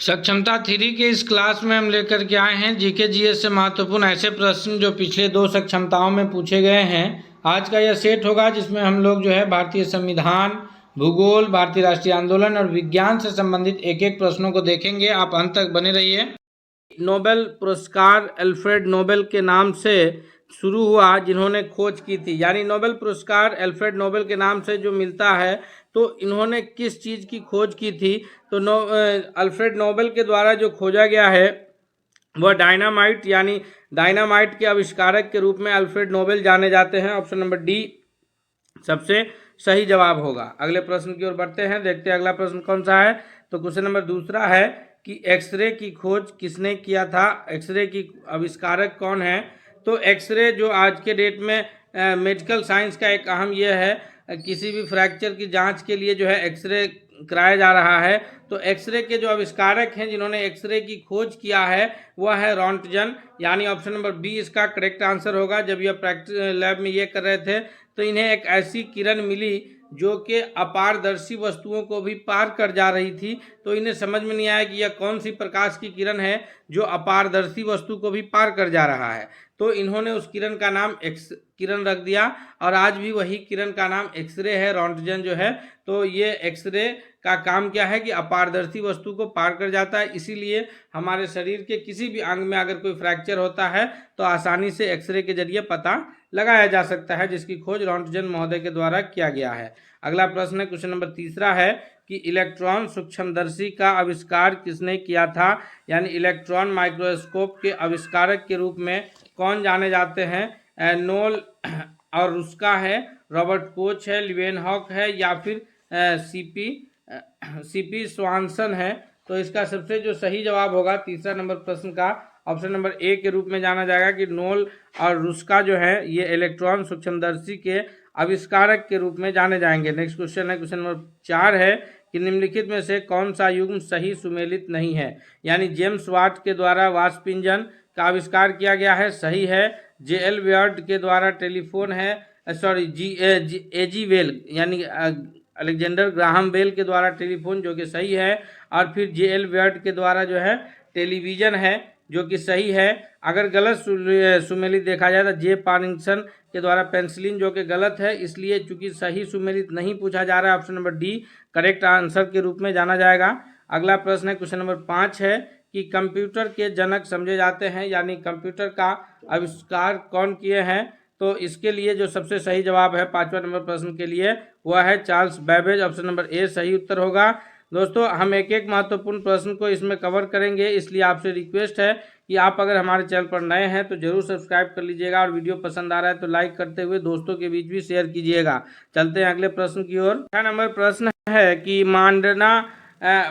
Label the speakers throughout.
Speaker 1: सक्षमता थ्री के इस क्लास में हम लेकर के आए हैं जीके जीएस से महत्वपूर्ण ऐसे प्रश्न जो पिछले 2 सक्षमताओं में पूछे गए हैं। आज का यह सेट होगा जिसमें हम लोग जो है भारतीय संविधान, भूगोल, भारतीय राष्ट्रीय आंदोलन और विज्ञान से संबंधित एक एक प्रश्नों को देखेंगे। आप अंत तक बने रहिए। नोबेल पुरस्कार अल्फ्रेड नोबेल के नाम से शुरू हुआ जिन्होंने खोज की थी, यानी नोबेल पुरस्कार अल्फ्रेड नोबेल के नाम से जो मिलता है तो इन्होंने किस चीज़ की खोज की थी। तो अल्फ्रेड नोबेल के द्वारा जो खोजा गया है वह डायनामाइट, यानी डायनामाइट के आविष्कारक के रूप में अल्फ्रेड नोबेल जाने जाते हैं। ऑप्शन नंबर डी सबसे सही जवाब होगा। अगले प्रश्न की ओर बढ़ते हैं, देखते हैं अगला प्रश्न कौन सा है। तो क्वेश्चन नंबर दूसरा है कि एक्सरे की खोज किसने किया था, एक्सरे की आविष्कारक कौन है। तो एक्सरे जो आज के डेट में मेडिकल साइंस का एक अहम यह है, किसी भी फ्रैक्चर की जांच के लिए जो है एक्सरे कराया जा रहा है। तो एक्सरे के जो आविष्कारक हैं जिन्होंने एक्सरे की खोज किया है वह है रॉन्टजन, यानी ऑप्शन नंबर बी इसका करेक्ट आंसर होगा। जब यह प्रैक्टिस लैब में ये कर रहे थे तो इन्हें एक ऐसी किरण मिली जो कि अपारदर्शी वस्तुओं को भी पार कर जा रही थी। तो इन्हें समझ में नहीं आया कि यह कौन सी प्रकाश की किरण है जो अपारदर्शी वस्तु को भी पार कर जा रहा है। तो इन्होंने उस किरण का नाम एक्स किरण रख दिया और आज भी वही किरण का नाम एक्सरे है, रॉन्टजन जो है। तो ये एक्सरे का काम क्या है कि अपारदर्शी वस्तु को पार कर जाता है, इसीलिए हमारे शरीर के किसी भी अंग में अगर कोई फ्रैक्चर होता है तो आसानी से एक्सरे के जरिए पता लगाया जा सकता है, जिसकी खोज रॉन्टजन महोदय के द्वारा किया गया है। अगला प्रश्न है, क्वेश्चन नंबर तीसरा है कि इलेक्ट्रॉन सूक्ष्मदर्शी का आविष्कार किसने किया था, यानी इलेक्ट्रॉन माइक्रोस्कोप के आविष्कारक के रूप में कौन जाने जाते हैं। नोल और रुस्का है, रॉबर्ट कोच है, लिवेनहॉक है या फिर सीपी स्वानसन है। तो इसका सबसे जो सही जवाब होगा तीसरा नंबर प्रश्न का ऑप्शन नंबर ए के रूप में जाना जाएगा कि नोल और रुस्का जो है ये इलेक्ट्रॉन सूक्ष्मदर्शी के आविष्कारक के रूप में जाने जाएंगे। नेक्स्ट क्वेश्चन है, क्वेश्चन नंबर 4 है कि निम्नलिखित में से कौन सा युग्म सही सुमेलित नहीं है, यानी जेम्स वाट के द्वारा वाष्प इंजन का आविष्कार किया गया है, सही है। जेएल वेयर्ड के द्वारा टेलीफोन है, एजी वेल यानी अलेक्जेंडर ग्राहम बेल के द्वारा टेलीफोन जो कि सही है। और फिर जेएल वेयर्ड के द्वारा जो है टेलीविज़न है जो कि सही है। अगर गलत सुमेलित देखा जाए तो जे पार्किंसन के द्वारा पेंसिलिन जो कि गलत है, इसलिए चूंकि सही सुमेलित नहीं पूछा जा रहा है option number D correct answer के रूप में जाना जाएगा। अगला प्रश्न है, क्वेश्चन नंबर 5 है कि कंप्यूटर के जनक समझे जाते हैं, यानी कंप्यूटर का आविष्कार कौन किए हैं। तो इसके लिए जो सबसे सही जवाब है 5वां नंबर प्रश्न के लिए वह है Charles Babbage, option number A सही उत्तर होगा। दोस्तों हम एक एक महत्वपूर्ण प्रश्न को इसमें कवर करेंगे, इसलिए आपसे रिक्वेस्ट है कि आप अगर हमारे चैनल पर नए हैं तो जरूर सब्सक्राइब कर लीजिएगा और वीडियो पसंद आ रहा है तो लाइक करते हुए दोस्तों के बीच भी शेयर कीजिएगा। चलते हैं अगले प्रश्न की ओर। 6 नंबर प्रश्न है कि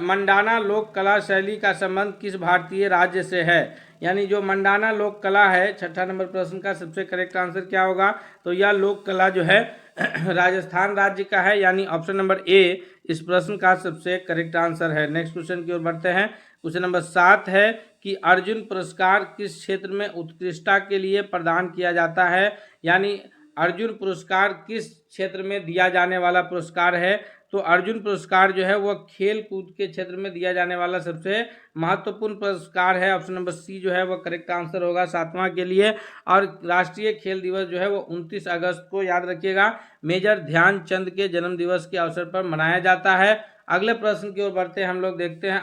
Speaker 1: मंडाना लोक कला शैली का संबंध किस भारतीय राज्य से है, यानी जो मंडाना लोक कला है 6 नंबर प्रश्न का सबसे करेक्ट आंसर क्या होगा। तो यह लोक कला जो है राजस्थान राज्य का है, यानी ऑप्शन नंबर ए इस प्रश्न का सबसे करेक्ट आंसर है। नेक्स्ट क्वेश्चन की ओर बढ़ते हैं, क्वेश्चन नंबर 7 है कि अर्जुन पुरस्कार किस क्षेत्र में उत्कृष्टता के लिए प्रदान किया जाता है, यानी अर्जुन पुरस्कार किस क्षेत्र में दिया जाने वाला पुरस्कार है। तो अर्जुन पुरस्कार जो है वह खेल कूद के क्षेत्र में दिया जाने वाला सबसे महत्वपूर्ण पुरस्कार है, ऑप्शन नंबर सी जो है वह करेक्ट आंसर होगा 7वां के लिए। और राष्ट्रीय खेल दिवस जो है वो 29 अगस्त को, याद रखिएगा, मेजर ध्यानचंद के जन्म दिवस के अवसर पर मनाया जाता है। अगले प्रश्न की ओर बढ़ते हैं, हम लोग देखते हैं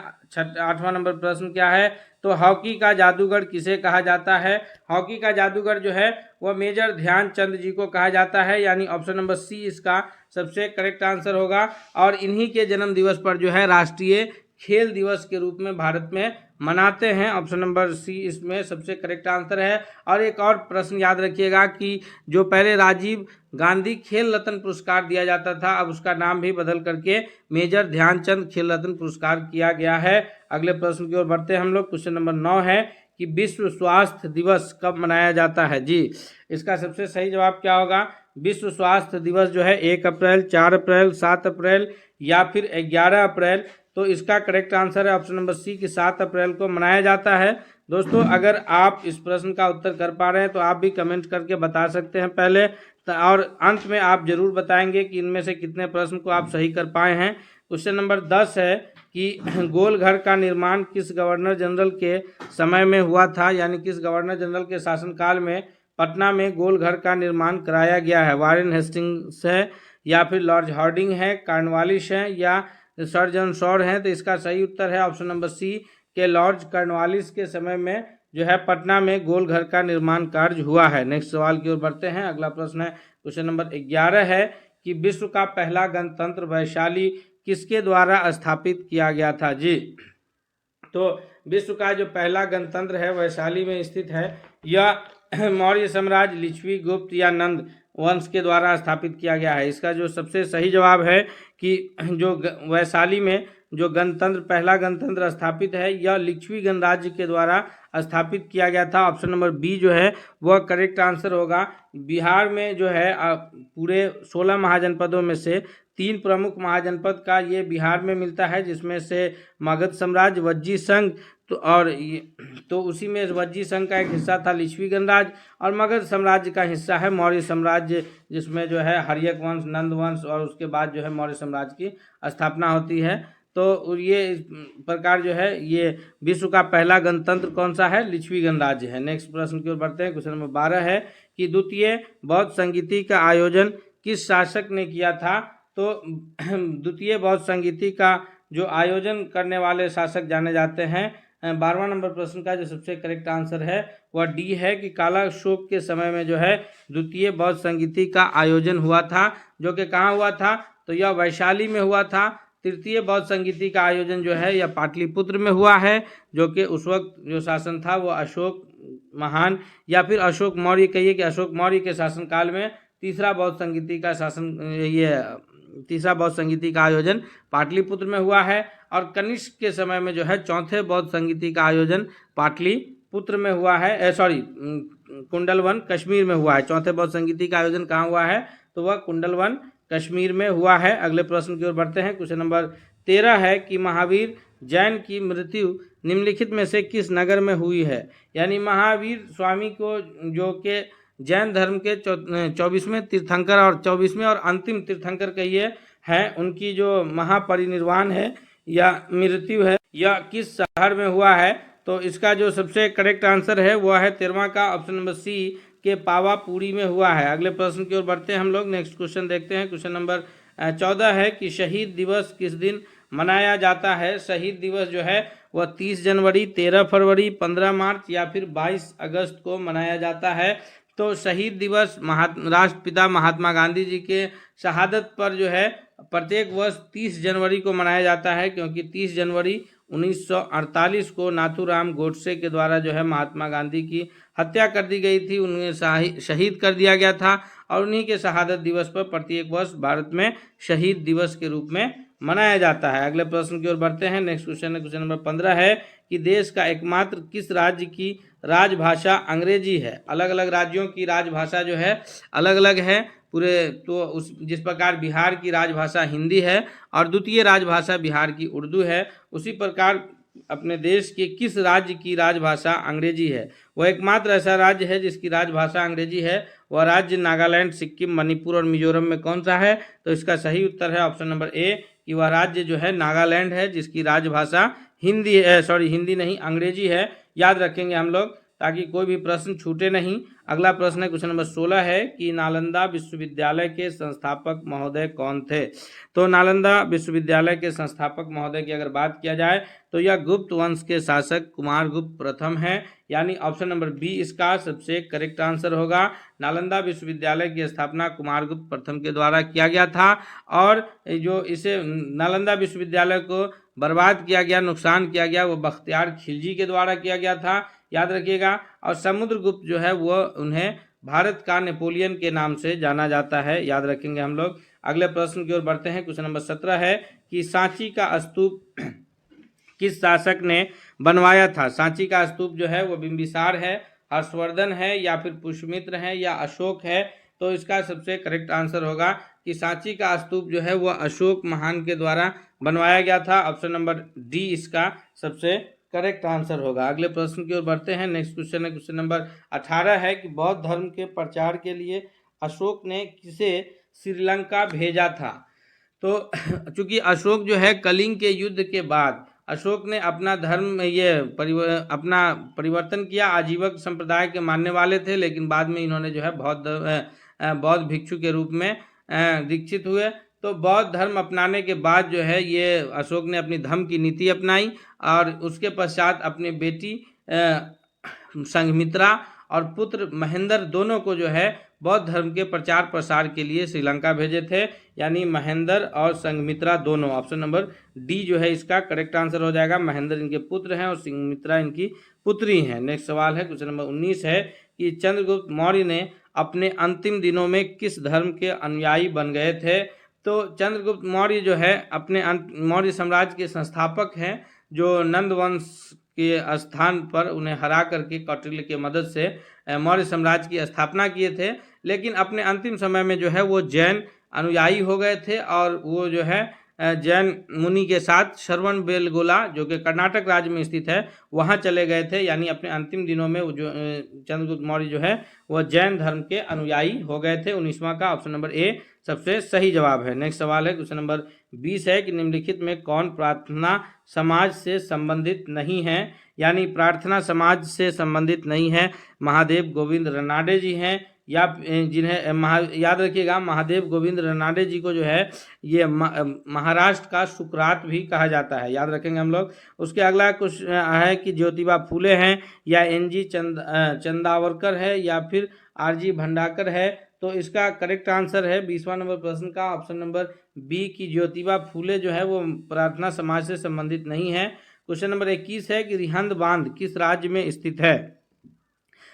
Speaker 1: 8वां नंबर प्रश्न क्या है। तो हॉकी का जादूगर किसे कहा जाता है। हॉकी का जादूगर जो है वह मेजर ध्यानचंद जी को कहा जाता है, यानी ऑप्शन नंबर सी इसका सबसे करेक्ट आंसर होगा। और इन्हीं के जन्म दिवस पर जो है राष्ट्रीय खेल दिवस के रूप में भारत में मनाते हैं, ऑप्शन नंबर सी इसमें सबसे करेक्ट आंसर है। और एक और प्रश्न याद रखिएगा कि जो पहले राजीव गांधी खेल रत्न पुरस्कार दिया जाता था अब उसका नाम भी बदल करके मेजर ध्यानचंद खेल रत्न पुरस्कार किया गया है। अगले प्रश्न की ओर बढ़ते हैं हम लोग, क्वेश्चन नंबर 9 है कि विश्व स्वास्थ्य दिवस कब मनाया जाता है। जी इसका सबसे सही जवाब क्या होगा। विश्व स्वास्थ्य दिवस जो है 1 अप्रैल, 4 अप्रैल, 7 अप्रैल या फिर 11 अप्रैल। तो इसका करेक्ट आंसर है ऑप्शन नंबर सी कि 7 अप्रैल को मनाया जाता है। दोस्तों अगर आप इस प्रश्न का उत्तर कर पा रहे हैं तो आप भी कमेंट करके बता सकते हैं पहले, और अंत में आप जरूर बताएंगे कि इनमें से कितने प्रश्न को आप सही कर पाए हैं। क्वेश्चन नंबर 10 है कि गोल घर का निर्माण किस गवर्नर जनरल के समय में हुआ था, यानी किस गवर्नर जनरल के शासनकाल में पटना में गोल घर का निर्माण कराया गया है। वारेन हेस्टिंग्स है, या फिर लॉर्ड हार्डिंग है, कॉर्नवालिस है, या सर जॉन शॉर है। तो इसका सही उत्तर है ऑप्शन नंबर सी के लॉर्ड कॉर्नवालिस के समय में जो है पटना में गोल घर का निर्माण कार्य हुआ है। नेक्स्ट सवाल की ओर बढ़ते हैं। अगला प्रश्न है क्वेश्चन नंबर 11 है कि विश्व का पहला गणतंत्र वैशाली किसके द्वारा स्थापित किया गया था जी। तो विश्व का जो पहला गणतंत्र है वैशाली में स्थित है। यह मौर्य साम्राज्य, लिच्छवी, गुप्त या नंद वंश के द्वारा स्थापित किया गया है। इसका जो सबसे सही जवाब है कि जो वैशाली में जो गणतंत्र पहला गणतंत्र स्थापित है यह लिच्छवी गणराज्य के द्वारा स्थापित किया गया था। ऑप्शन नंबर बी जो है वह करेक्ट आंसर होगा। बिहार में जो है पूरे 16 महाजनपदों में से 3 प्रमुख महाजनपद का ये बिहार में मिलता है, जिसमें से मगध साम्राज्य, वज्जी संघ तो उसी में वज्जी संघ का एक हिस्सा था लिच्छवी गणराज्य, और मगध साम्राज्य का हिस्सा है मौर्य साम्राज्य, जिसमें जो है हर्यक वंश, नंद वंश और उसके बाद जो है मौर्य साम्राज्य की स्थापना होती है। तो ये इस प्रकार जो है ये विश्व का पहला गणतंत्र कौन सा है, लिच्छवी गणराज्य है। नेक्स्ट प्रश्न की ओर बढ़ते हैं। क्वेश्चन नंबर 12 है कि द्वितीय बौद्ध संगीति का आयोजन किस शासक ने किया था। तो द्वितीय बौद्ध संगीति का जो आयोजन करने वाले शासक जाने जाते हैं 12वां नंबर प्रश्न का जो सबसे करेक्ट आंसर है वह डी है कि काला अशोक के समय में जो है द्वितीय बौद्ध संगीति का आयोजन हुआ था, जो कि कहाँ हुआ था, तो यह वैशाली में हुआ था। तृतीय बौद्ध संगीति का आयोजन जो है यह पाटलिपुत्र में हुआ है, जो कि उस वक्त जो शासन था वो अशोक महान या फिर अशोक मौर्य, कहिए कि अशोक मौर्य के शासनकाल में तीसरा बौद्ध संगीति का आयोजन पाटलिपुत्र में हुआ है। और कनिष्क के समय में जो है चौथे बौद्ध संगीति का आयोजन पाटलिपुत्र में हुआ है, कुंडलवन कश्मीर में हुआ है। चौथे बौद्ध संगीति का आयोजन कहाँ हुआ है, तो वह कुंडलवन कश्मीर में हुआ है। अगले प्रश्न की ओर बढ़ते हैं। क्वेश्चन नंबर 13 है कि महावीर जैन की मृत्यु निम्नलिखित में से किस नगर में हुई है। यानी महावीर स्वामी को जो कि जैन धर्म के 24वें तीर्थंकर और 24वें और अंतिम तीर्थंकर कहिए हैं, उनकी जो महापरिनिर्वाण है या मृत्यु है यह किस शहर में हुआ है। तो इसका जो सबसे करेक्ट आंसर है वह है 13वां का ऑप्शन नंबर सी के पावापुरी में हुआ है। अगले प्रश्न की ओर बढ़ते हैं हम लोग। नेक्स्ट क्वेश्चन देखते हैं। क्वेश्चन नंबर 14 है कि शहीद दिवस किस दिन मनाया जाता है। शहीद दिवस जो है वह 30 जनवरी, 13 फरवरी, 15 मार्च या फिर 22 अगस्त को मनाया जाता है। तो शहीद दिवस राष्ट्रपिता महात्मा गांधी जी के शहादत पर जो है प्रत्येक वर्ष 30 जनवरी को मनाया जाता है, क्योंकि 30 जनवरी 1948 को नाथूराम गोडसे के द्वारा जो है महात्मा गांधी की हत्या कर दी गई थी, उन्हें शहीद कर दिया गया था। और उन्हीं के शहादत दिवस पर प्रत्येक वर्ष भारत में शहीद दिवस के रूप में मनाया जाता है। अगले प्रश्न की ओर बढ़ते हैं। नेक्स्ट क्वेश्चन है क्वेश्चन नंबर 15 है कि देश का एकमात्र किस राज्य की राजभाषा अंग्रेजी है। अलग अलग राज्यों की राजभाषा जो है अलग अलग है पूरे, तो उस जिस प्रकार बिहार की राजभाषा हिंदी है और द्वितीय राजभाषा बिहार की उर्दू है, उसी प्रकार अपने देश के किस राज्य की राजभाषा अंग्रेजी है। वह एकमात्र ऐसा राज्य है जिसकी राजभाषा अंग्रेजी है। वह राज्य नागालैंड, सिक्किम, मणिपुर और मिजोरम में कौन सा है। तो इसका सही उत्तर है ऑप्शन नंबर ए कि वह राज्य जो है नागालैंड है, जिसकी राजभाषा हिंदी नहीं अंग्रेजी है। याद रखेंगे हम लोग ताकि कोई भी प्रश्न छूटे नहीं। अगला प्रश्न है क्वेश्चन नंबर 16 है कि नालंदा विश्वविद्यालय के संस्थापक महोदय कौन थे। तो नालंदा विश्वविद्यालय के संस्थापक महोदय की अगर बात किया जाए तो यह गुप्त वंश के शासक कुमारगुप्त प्रथम है, यानी ऑप्शन नंबर बी इसका सबसे करेक्ट आंसर होगा। नालंदा विश्वविद्यालय की स्थापना कुमारगुप्त प्रथम के द्वारा किया गया था, और जो इसे नालंदा विश्वविद्यालय को बर्बाद किया गया, नुकसान किया गया, वो बख्तियार खिलजी के द्वारा किया गया था, याद रखिएगा। और समुद्रगुप्त जो है वो उन्हें भारत का नेपोलियन के नाम से जाना जाता है, याद रखेंगे हम लोग। अगले प्रश्न की ओर बढ़ते हैं। क्वेश्चन नंबर 17 है कि सांची का स्तूप किस शासक ने बनवाया था। सांची का स्तूप जो है वो बिंबिसार है, हर्षवर्धन है या फिर पुष्यमित्र है या अशोक है। तो इसका सबसे करेक्ट आंसर होगा कि सांची का स्तूप जो है वह अशोक महान के द्वारा बनवाया गया था। ऑप्शन नंबर डी इसका सबसे करेक्ट आंसर होगा। अगले प्रश्न की ओर बढ़ते हैं। नेक्स्ट क्वेश्चन है क्वेश्चन नंबर 18 है कि बौद्ध धर्म के प्रचार के लिए अशोक ने किसे श्रीलंका भेजा था। तो चूंकि अशोक जो है कलिंग के युद्ध के बाद अशोक ने अपना धर्म अपना परिवर्तन किया। आजीवक संप्रदाय के मानने वाले थे, लेकिन बाद में इन्होंने जो है बौद्ध भिक्षु के रूप में दीक्षित हुए। तो बौद्ध धर्म अपनाने के बाद जो है ये अशोक ने अपनी धर्म की नीति अपनाई और उसके पश्चात अपनी बेटी संघमित्रा और पुत्र महेंद्र दोनों को जो है बौद्ध धर्म के प्रचार प्रसार के लिए श्रीलंका भेजे थे, यानी महेंद्र और संघमित्रा दोनों। ऑप्शन नंबर डी जो है इसका करेक्ट आंसर हो जाएगा। महेंद्र इनके पुत्र हैं और संघमित्रा इनकी पुत्री हैं। नेक्स्ट सवाल है, क्वेश्चन नंबर 19 है कि चंद्रगुप्त मौर्य ने अपने अंतिम दिनों में किस धर्म के अनुयायी बन गए थे? तो चंद्रगुप्त मौर्य जो है अपने मौर्य साम्राज्य के संस्थापक हैं, जो नंद वंश के स्थान पर उन्हें हरा करके कौटिल्य के मदद से मौर्य साम्राज्य की स्थापना किए थे। लेकिन अपने अंतिम समय में जो है वो जैन अनुयायी हो गए थे और वो जो है जैन मुनि के साथ श्रवण बेलगोला जो कि कर्नाटक राज्य में स्थित है वहाँ चले गए थे। यानी अपने अंतिम दिनों में वो जो चंद्रगुप्त मौर्य जो है वह जैन धर्म के अनुयायी हो गए थे। 19वां का ऑप्शन नंबर ए सबसे सही जवाब है। नेक्स्ट सवाल है, क्वेश्चन नंबर 20 है कि निम्नलिखित में कौन प्रार्थना समाज से संबंधित नहीं है? यानी प्रार्थना समाज से संबंधित नहीं है। महादेव गोविंद रनाडे जी हैं, या जिन्हें याद रखिएगा महादेव गोविंद रनाडे जी को जो है ये महाराष्ट्र का सुकरात भी कहा जाता है, याद रखेंगे हम लोग। उसके अगला कुछ है कि ज्योतिबा फूले हैं, या एनजी चंदावरकर है, या फिर आरजी भंडाकर है। तो इसका करेक्ट आंसर है 20वां नंबर प्रश्न का ऑप्शन नंबर बी की ज्योतिबा फूले जो है वो प्रार्थना समाज से संबंधित नहीं है। क्वेश्चन नंबर 21 है कि रिहंद बांध किस राज्य में स्थित है?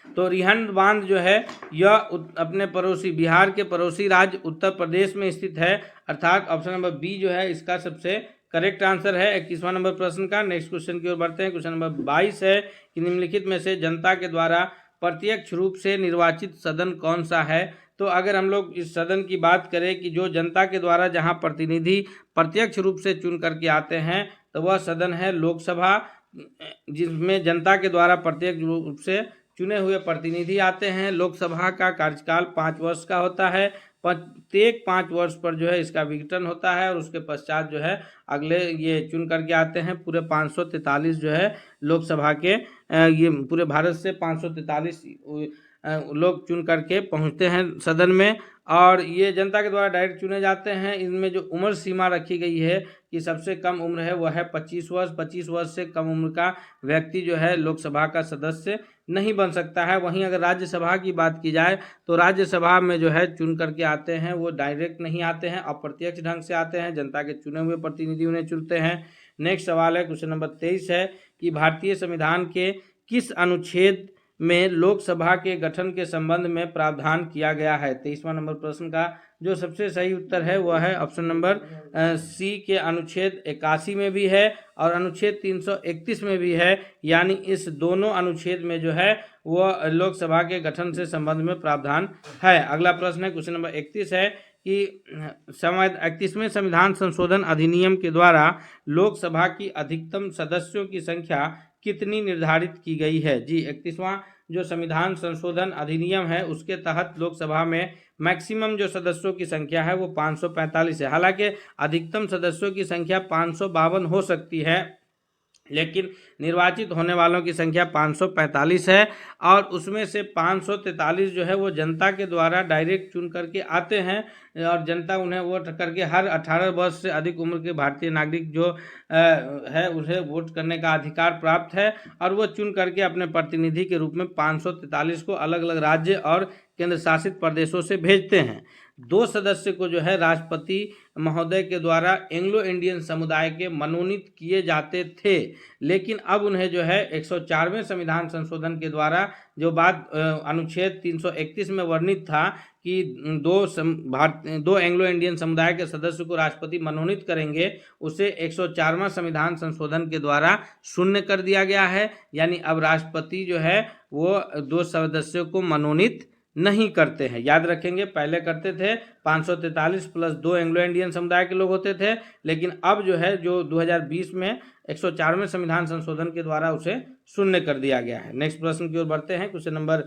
Speaker 1: तो रिहंद बांध जो है यह अपने पड़ोसी बिहार के पड़ोसी राज्य उत्तर प्रदेश में स्थित है, अर्थात ऑप्शन नंबर बी जो है इसका सबसे करेक्ट आंसर है 21वां नंबर प्रश्न का। नेक्स्ट क्वेश्चन की ओर बढ़ते हैं। क्वेश्चन नंबर 22 है कि निम्नलिखित में से जनता के द्वारा प्रत्यक्ष रूप से निर्वाचित सदन कौन सा है? तो अगर हम लोग इस सदन की बात करें कि जो जनता के द्वारा जहां प्रतिनिधि प्रत्यक्ष रूप से चुन करके आते हैं तो वह सदन है लोकसभा, जिसमें जनता के द्वारा प्रत्यक्ष रूप से चुने हुए प्रतिनिधि आते हैं। लोकसभा का कार्यकाल 5 वर्ष का होता है। प्रत्येक 5 वर्ष पर जो है इसका विघटन होता है और उसके पश्चात जो है अगले ये चुन करके आते हैं। पूरे 543 जो है लोकसभा के ये पूरे भारत से 543 लोग चुन करके पहुंचते हैं सदन में, और ये जनता के द्वारा डायरेक्ट चुने जाते हैं। इनमें जो उम्र सीमा रखी गई है कि सबसे कम उम्र है वह है 25 वर्ष। 25 वर्ष से कम उम्र का व्यक्ति जो है लोकसभा का सदस्य नहीं बन सकता है। वहीं अगर राज्यसभा की बात की जाए तो राज्यसभा में जो है चुन करके आते हैं वो डायरेक्ट नहीं आते हैं, अप्रत्यक्ष ढंग से आते हैं। जनता के चुने हुए प्रतिनिधि उन्हें चुनते हैं। नेक्स्ट सवाल है, क्वेश्चन नंबर 23 है कि भारतीय संविधान के किस अनुच्छेद में लोकसभा के गठन के संबंध में प्रावधान किया गया है? 23वां नंबर प्रश्न का जो सबसे सही उत्तर है वह है ऑप्शन नंबर सी के अनुच्छेद 81 में भी है और अनुच्छेद 331 में भी है। यानी इस दोनों अनुच्छेद में जो है वह लोकसभा के गठन से संबंध में प्रावधान है। अगला प्रश्न है, क्वेश्चन नंबर 31 है कि 31वें संविधान संशोधन अधिनियम के द्वारा लोकसभा की अधिकतम सदस्यों की संख्या कितनी निर्धारित की गई है? जी, 31वां जो संविधान संशोधन अधिनियम है उसके तहत लोकसभा में मैक्सिमम जो सदस्यों की संख्या है वो 545 है। हालांकि अधिकतम सदस्यों की संख्या 552 हो सकती है, लेकिन निर्वाचित होने वालों की संख्या 545 है और उसमें से 543 जो है वो जनता के द्वारा डायरेक्ट चुन करके आते हैं और जनता उन्हें वोट करके हर 18 वर्ष से अधिक उम्र के भारतीय नागरिक जो है उन्हें वोट करने का अधिकार प्राप्त है और वो चुन करके अपने प्रतिनिधि के रूप में 543 को अलग अलग राज्य और केंद्र शासित प्रदेशों से भेजते हैं। 2 सदस्य को जो है राष्ट्रपति महोदय के द्वारा एंग्लो इंडियन समुदाय के मनोनीत किए जाते थे, लेकिन अब उन्हें जो है 104वें संविधान संशोधन के द्वारा जो बात अनुच्छेद 331 में वर्णित था कि 2 एंग्लो इंडियन समुदाय के सदस्य को राष्ट्रपति मनोनीत करेंगे, उसे 104वां संविधान संशोधन के द्वारा शून्य कर दिया गया है। यानी अब राष्ट्रपति जो है वो 2 सदस्यों को मनोनीत नहीं करते हैं। याद रखेंगे, पहले करते थे 543 प्लस 2 एंग्लो इंडियन समुदाय के लोग होते थे, लेकिन अब जो है जो 2020 में 104वें संविधान संशोधन के द्वारा उसे शून्य कर दिया गया है। नेक्स्ट प्रश्न की ओर बढ़ते हैं। क्वेश्चन नंबर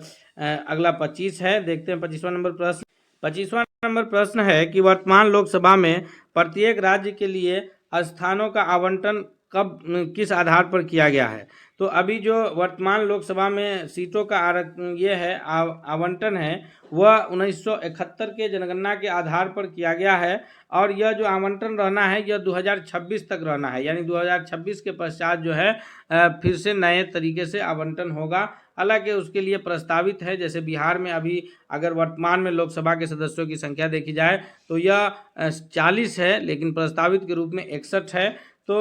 Speaker 1: अगला 25 है, देखते हैं 25वां नंबर प्रश्न 25वां नंबर प्रश्न है कि वर्तमान लोकसभा में प्रत्येक राज्य के लिए स्थानों का आवंटन कब किस आधार पर किया गया है। तो अभी जो वर्तमान लोकसभा में सीटों का ये है आवंटन है वह 1971 के जनगणना के आधार पर किया गया है और यह जो आवंटन रहना है यह 2026 तक रहना है, यानी 2026 के पश्चात जो है फिर से नए तरीके से आवंटन होगा। हालांकि उसके लिए प्रस्तावित है, जैसे बिहार में अभी अगर वर्तमान में लोकसभा के सदस्यों की संख्या देखी जाए तो यह 40 है, लेकिन प्रस्तावित के रूप में 61 है। तो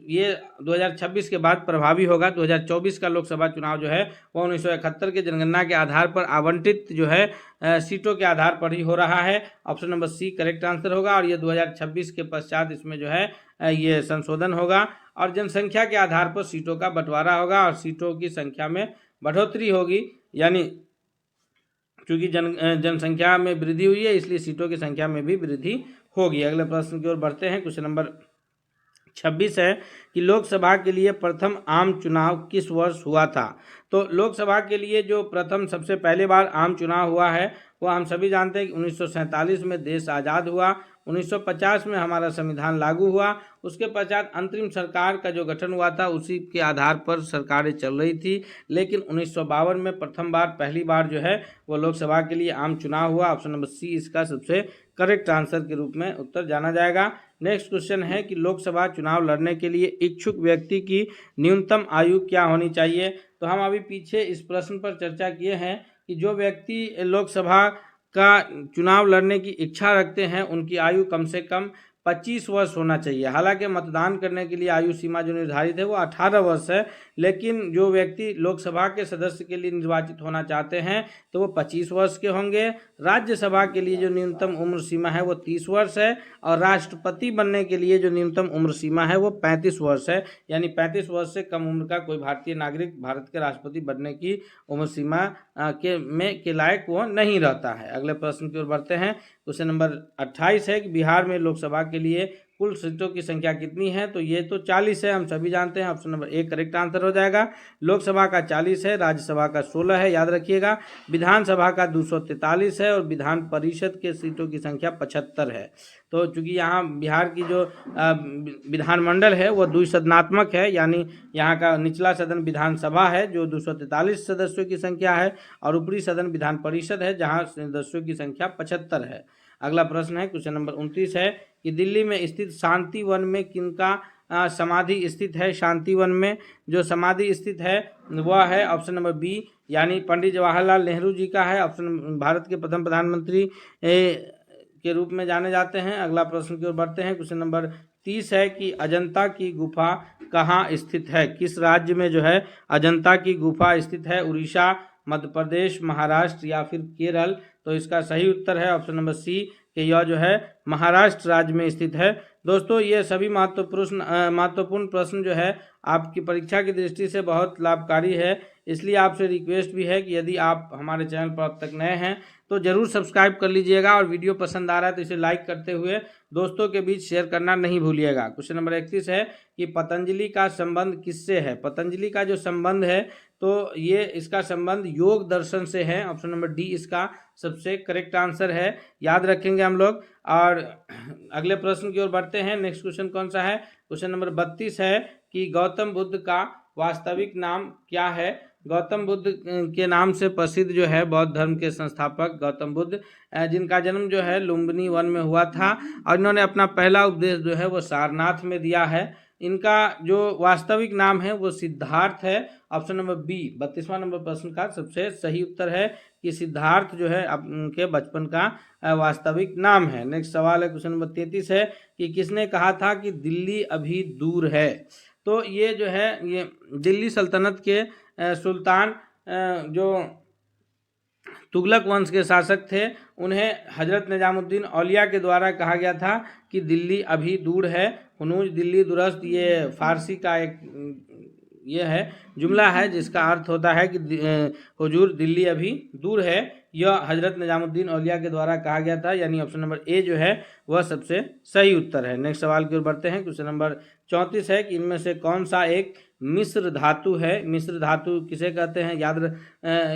Speaker 1: ये 2026 के बाद प्रभावी होगा। 2024 का लोकसभा चुनाव जो है वह 1971 के जनगणना के आधार पर आवंटित जो है सीटों के आधार पर ही हो रहा है। Option number C correct answer होगा और ये 2026 के पश्चात इसमें जो है ये संशोधन होगा और जनसंख्या के आधार पर सीटों का बंटवारा होगा और सीटों की संख्या में बढ़ोतरी होगी, यानी चूंकि जनसंख्या में वृद्धि हुई है इसलिए सीटों की संख्या में भी वृद्धि होगी। अगले प्रश्न की ओर बढ़ते हैं। क्वेश्चन नंबर 26 है कि लोकसभा के लिए प्रथम आम चुनाव किस वर्ष हुआ था। तो लोकसभा के लिए जो प्रथम सबसे पहले बार आम चुनाव हुआ है वह हम सभी जानते हैं कि 1947 में देश आज़ाद हुआ, 1950 में हमारा संविधान लागू हुआ, उसके पश्चात अंतरिम सरकार का जो गठन हुआ था उसी के आधार पर सरकारें चल रही थी, लेकिन 1952 में प्रथम बार पहली बार जो है वो लोकसभा के लिए आम चुनाव हुआ। ऑप्शन नंबर सी इसका सबसे करेक्ट आंसर के रूप में उत्तर जाना जाएगा। नेक्स्ट क्वेश्चन है कि लोकसभा चुनाव लड़ने के लिए इच्छुक व्यक्ति की न्यूनतम आयु क्या होनी चाहिए। तो हम अभी पीछे इस प्रश्न पर चर्चा किए हैं कि जो व्यक्ति लोकसभा का चुनाव लड़ने की इच्छा रखते हैं उनकी आयु कम से कम 25 वर्ष होना चाहिए। हालांकि मतदान करने के लिए आयु सीमा जो निर्धारित है वो 18 वर्ष है, लेकिन जो व्यक्ति लोकसभा के सदस्य के लिए निर्वाचित होना चाहते हैं तो वो 25 वर्ष के होंगे। राज्यसभा के लिए जो न्यूनतम उम्र सीमा है वो 30 वर्ष है और राष्ट्रपति बनने के लिए जो न्यूनतम उम्र सीमा है वो 35 वर्ष है, यानी 35 वर्ष से कम उम्र का कोई भारतीय नागरिक भारत के राष्ट्रपति बनने की उम्र सीमा के लायक वो नहीं रहता है। अगले प्रश्न की ओर बढ़ते हैं। क्वेश्चन नंबर 28 है कि बिहार में लोकसभा के लिए कुल सीटों की संख्या कितनी है। तो ये तो 40 है, हम सभी जानते हैं। Option number A correct answer हो जाएगा। लोकसभा का 40 है, राज्यसभा का 16 है, याद रखिएगा। विधानसभा का 243 है और विधान परिषद के सीटों की संख्या 75 है। तो चूंकि यहाँ बिहार की जो विधानमंडल है वो द्विसदनात्मक है, यानी यहाँ का निचला सदन विधानसभा है जो 243 सदस्यों की संख्या है और ऊपरी सदन विधान परिषद है जहाँ सदस्यों की संख्या 75 है। अगला प्रश्न है क्वेश्चन नंबर 29 है कि दिल्ली में स्थित शांति वन में किनका समाधि स्थित है। शांति वन में जो समाधि स्थित है वह है ऑप्शन नंबर बी, यानी पंडित जवाहरलाल नेहरू जी का है। ऑप्शन भारत के प्रथम प्रधानमंत्री के रूप में जाने जाते हैं। अगला प्रश्न की ओर बढ़ते हैं। क्वेश्चन नंबर 30 है कि अजंता की गुफा कहाँ स्थित है। किस राज्य में जो है अजंता की गुफा स्थित है। उड़ीसा, मध्य प्रदेश, महाराष्ट्र या फिर केरल। तो इसका सही उत्तर है ऑप्शन नंबर सी कि यह जो है महाराष्ट्र राज्य में स्थित है। दोस्तों ये सभी महत्वपूर्ण प्रश्न जो है आपकी परीक्षा की दृष्टि से बहुत लाभकारी है, इसलिए आपसे रिक्वेस्ट भी है कि यदि आप हमारे चैनल पर अब तक नए हैं तो जरूर सब्सक्राइब कर लीजिएगा और वीडियो पसंद आ रहा है तो इसे लाइक करते हुए दोस्तों के बीच शेयर करना नहीं भूलिएगा। क्वेश्चन नंबर 31 है कि पतंजलि का संबंध किससे है। पतंजलि का जो संबंध है तो ये इसका संबंध योग दर्शन से है। ऑप्शन नंबर डी इसका सबसे करेक्ट आंसर है, याद रखेंगे हम लोग। और अगले प्रश्न की ओर बढ़ते हैं। नेक्स्ट क्वेश्चन कौन सा है। क्वेश्चन नंबर 32 है कि गौतम बुद्ध का वास्तविक नाम क्या है। गौतम बुद्ध के नाम से प्रसिद्ध जो है बौद्ध धर्म के संस्थापक गौतम बुद्ध, जिनका जन्म जो है लुम्बिनी वन में हुआ था और इन्होंने अपना पहला उपदेश जो है वो सारनाथ में दिया है। इनका जो वास्तविक नाम है वो सिद्धार्थ है। ऑप्शन नंबर बी 32वां नंबर प्रश्न का सबसे सही उत्तर है कि सिद्धार्थ जो है उनके बचपन का वास्तविक नाम है। नेक्स्ट सवाल है क्वेश्चन नंबर 33 है कि किसने कहा था कि दिल्ली अभी दूर है। तो ये जो है ये दिल्ली सल्तनत के सुल्तान जो तुगलक वंश के शासक थे उन्हें हजरत निजामुद्दीन औलिया के द्वारा कहा गया था कि दिल्ली अभी दूर है। हुनूज दिल्ली दुरस्त ये फारसी का एक ये है जुमला है जिसका अर्थ होता है कि हुजूर दिल्ली अभी दूर है। यह हजरत निजामुद्दीन औलिया के द्वारा कहा गया था, यानी ऑप्शन नंबर ए जो है वह सबसे सही उत्तर है। नेक्स्ट सवाल की ओर बढ़ते हैं। क्वेश्चन नंबर 34 है कि इनमें से कौन सा एक मिश्र धातु है। मिश्र धातु किसे कहते हैं,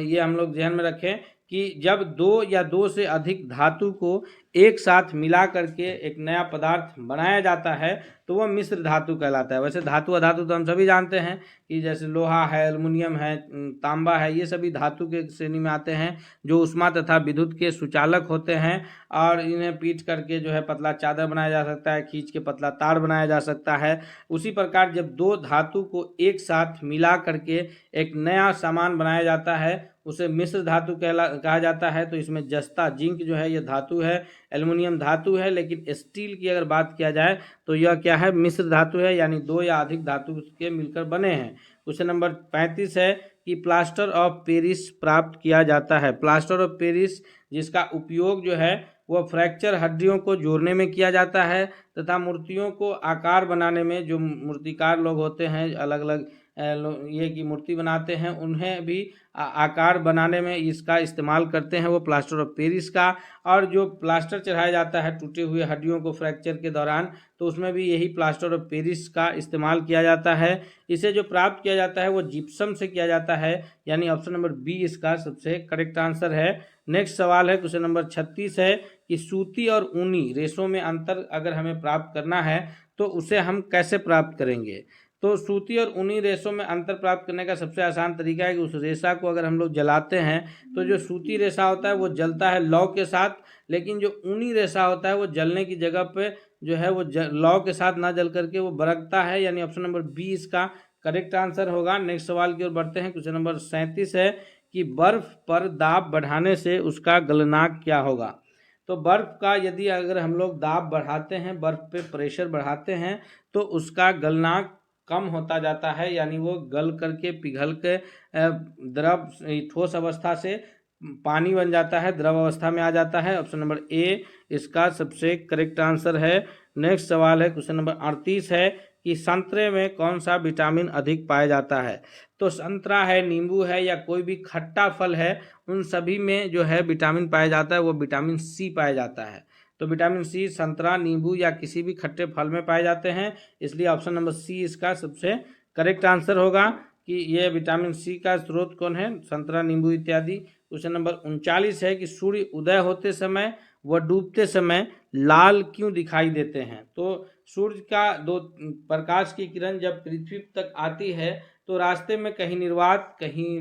Speaker 1: ये हम लोग ध्यान में रखें कि जब दो या दो से अधिक धातु को एक साथ मिला करके एक नया पदार्थ बनाया जाता है तो वह मिश्र धातु कहलाता है। वैसे धातु अधातु तो हम सभी जानते हैं कि जैसे लोहा है, एल्युमिनियम है, तांबा है, ये सभी धातु के श्रेणी में आते हैं जो उष्मा तथा विद्युत के सुचालक होते हैं और इन्हें पीट करके जो है पतला चादर बनाया जा सकता है, खींच के पतला तार बनाया जा सकता है। उसी प्रकार जब दो धातु को एक साथ मिला करके एक नया सामान बनाया जाता है उसे मिश्र धातु कहा जाता है। तो इसमें जस्ता जिंक जो है ये धातु है, एल्युमिनियम धातु है, लेकिन स्टील की अगर बात किया जाए तो यह क्या है, मिश्र धातु है, यानी दो या अधिक धातु के मिलकर बने हैं। क्वेश्चन नंबर 35 है कि प्लास्टर ऑफ पेरिस प्राप्त किया जाता है। प्लास्टर ऑफ पेरिस जिसका उपयोग जो है वह फ्रैक्चर हड्डियों को जोड़ने में किया जाता है तथा मूर्तियों को आकार बनाने में, जो मूर्तिकार लोग होते हैं अलग अलग ये की मूर्ति बनाते हैं उन्हें भी आकार बनाने में इसका इस्तेमाल करते हैं वो प्लास्टर ऑफ पेरिस का। और जो प्लास्टर चढ़ाया जाता है टूटे हुए हड्डियों को फ्रैक्चर के दौरान तो उसमें भी यही प्लास्टर ऑफ पेरिस का इस्तेमाल किया जाता है। इसे जो प्राप्त किया जाता है वो जिप्सम से किया जाता है, यानी ऑप्शन नंबर बी इसका सबसे करेक्ट आंसर है। नेक्स्ट सवाल है क्वेश्चन नंबर 36 है कि सूती और ऊनी रेशों में अंतर अगर हमें प्राप्त करना है तो उसे हम कैसे प्राप्त करेंगे। तो सूती और ऊनी रेशों में अंतर प्राप्त करने का सबसे आसान तरीका है कि उस रेशा को अगर हम लोग जलाते हैं तो जो सूती रेशा होता है वो जलता है लौ के साथ, लेकिन जो ऊनी रेशा होता है वो जलने की जगह पे जो है वो लौ के साथ ना जल करके वो बरकता है, यानी ऑप्शन नंबर बी इसका करेक्ट आंसर होगा। नेक्स्ट सवाल की ओर बढ़ते हैं। क्वेश्चन नंबर 37 है कि बर्फ पर दाब बढ़ाने से उसका गलनांक क्या होगा। तो बर्फ का यदि अगर हम लोग दाब बढ़ाते हैं, बर्फ पे प्रेशर बढ़ाते हैं तो उसका गलनांक कम होता जाता है, यानी वो गल करके पिघल के द्रव ठोस अवस्था से पानी बन जाता है, द्रव अवस्था में आ जाता है। ऑप्शन नंबर ए इसका सबसे करेक्ट आंसर है। नेक्स्ट सवाल है क्वेश्चन नंबर 38 है कि संतरे में कौन सा विटामिन अधिक पाया जाता है। तो संतरा है, नींबू है या कोई भी खट्टा फल है, उन सभी में जो है विटामिन पाया जाता है वो विटामिन सी पाया जाता है। तो विटामिन सी संतरा, नींबू या किसी भी खट्टे फल में पाए जाते हैं, इसलिए ऑप्शन नंबर सी इसका सबसे करेक्ट आंसर होगा कि ये विटामिन सी का स्रोत कौन है, संतरा, नींबू इत्यादि। क्वेश्चन नंबर 39 है कि सूर्य उदय होते समय व डूबते समय लाल क्यों दिखाई देते हैं। तो सूर्य का दो प्रकाश की किरण जब पृथ्वी तक आती है तो रास्ते में कहीं निर्वात, कहीं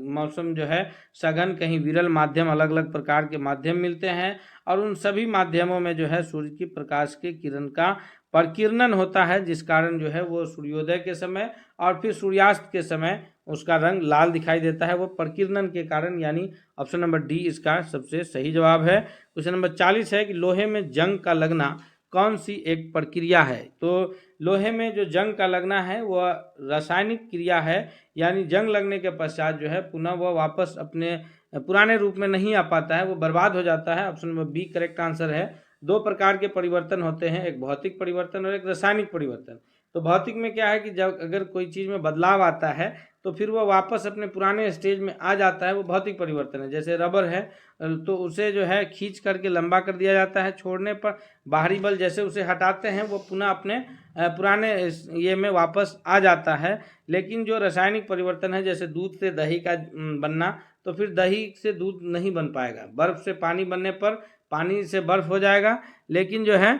Speaker 1: मौसम जो है सघन, कहीं विरल माध्यम, अलग अलग प्रकार के माध्यम मिलते हैं और उन सभी माध्यमों में जो है सूर्य की प्रकाश के किरण का प्रकीर्णन होता है, जिस कारण जो है वो सूर्योदय के समय और फिर सूर्यास्त के समय उसका रंग लाल दिखाई देता है, वो प्रकीर्णन के कारण, यानी ऑप्शन नंबर डी इसका सबसे सही जवाब है। क्वेश्चन नंबर 40 है कि लोहे में जंग का लगना कौन सी एक प्रक्रिया है। तो लोहे में जो जंग का लगना है वह रासायनिक क्रिया है, यानी जंग लगने के पश्चात जो है पुनः वह वापस अपने पुराने रूप में नहीं आ पाता है, वो बर्बाद हो जाता है। Option number B correct answer है। दो प्रकार के परिवर्तन होते हैं, एक भौतिक परिवर्तन और एक रासायनिक परिवर्तन। तो भौतिक में क्या है कि जब अगर कोई चीज़ में बदलाव आता है तो फिर वह वापस अपने पुराने स्टेज में आ जाता है, वो भौतिक परिवर्तन है। जैसे रबर है तो उसे जो है खींच करके लंबा कर दिया जाता है, छोड़ने पर बाहरी बल जैसे उसे हटाते हैं वो पुनः अपने पुराने ये में वापस आ जाता है। लेकिन जो रासायनिक परिवर्तन है, जैसे दूध से दही का बनना, तो फिर दही से दूध नहीं बन पाएगा, बर्फ से पानी बनने पर पानी से बर्फ हो जाएगा, लेकिन जो है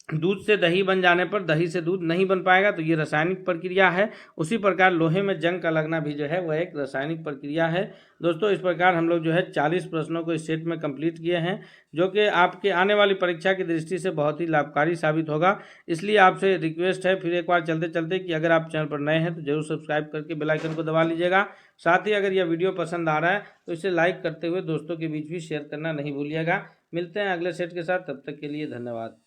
Speaker 1: दूध से दही बन जाने पर दही से दूध नहीं बन पाएगा। तो ये रासायनिक प्रक्रिया है। उसी प्रकार लोहे में जंग का लगना भी जो है वह एक रासायनिक प्रक्रिया है। दोस्तों इस प्रकार हम लोग जो है 40 प्रश्नों को इस सेट में कंप्लीट किए हैं, जो कि आपके आने वाली परीक्षा की दृष्टि से बहुत ही लाभकारी साबित होगा। इसलिए आपसे रिक्वेस्ट है फिर एक बार चलते चलते कि अगर आप चैनल पर नए हैं तो जरूर सब्सक्राइब करके बेल आइकन को दबा लीजिएगा। साथ ही अगर यह वीडियो पसंद आ रहा है तो इसे लाइक करते हुए दोस्तों के बीच भी शेयर करना नहीं भूलिएगा। मिलते हैं अगले सेट के साथ, तब तक के लिए धन्यवाद।